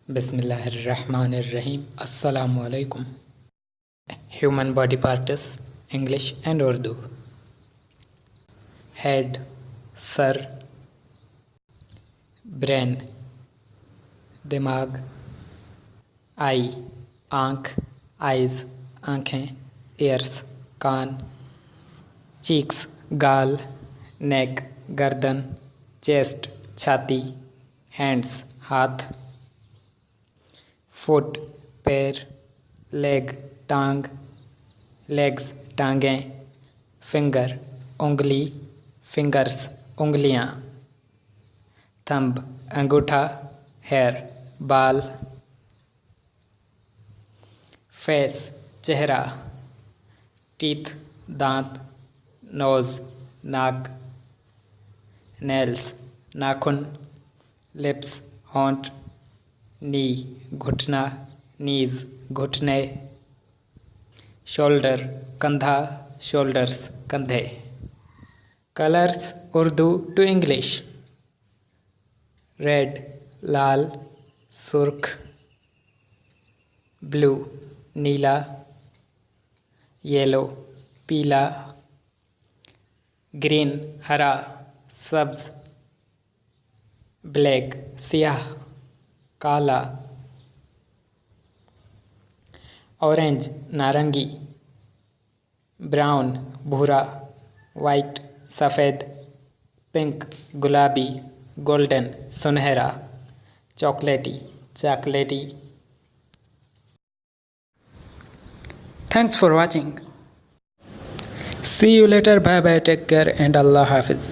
बिस्मिल्लाहिर्रहमानिर्रहीम। अस्सलामुअलैकुम। Human body parts English and Urdu. Head sir, brain दिमाग, आई आँख आइज़ आँखें, ईयर्स कान, चीक्स गाल, नेक गर्दन, चेस्ट छाती, हैंड्स हाथ, फुट पैर, लेग टांग, लेग्स टांगें, फिंगर उंगली, फिंगर्स उंगलियां, थंब अंगूठा, हेयर बाल, फेस चेहरा, टीथ दांत, नोज नाक, नेल्स नाखून, लिप्स होंठ, नी घुटना, नीज घुटने, शोल्डर कंधा, शोल्डर्स कंधे। Colours Urdu to English. Red लाल, सुर्ख, ब्लू नीला, येलो पीला, ग्रीन हरा सब्ज, ब्लैक सियाह काला, ऑरेंज नारंगी, ब्राउन भूरा, वाइट सफ़ेद, पिंक गुलाबी, गोल्डन सुनहरा, चॉकलेटी चॉकलेटी। Thanks for watching. See you later. Bye bye. Take care and Allah Hafiz.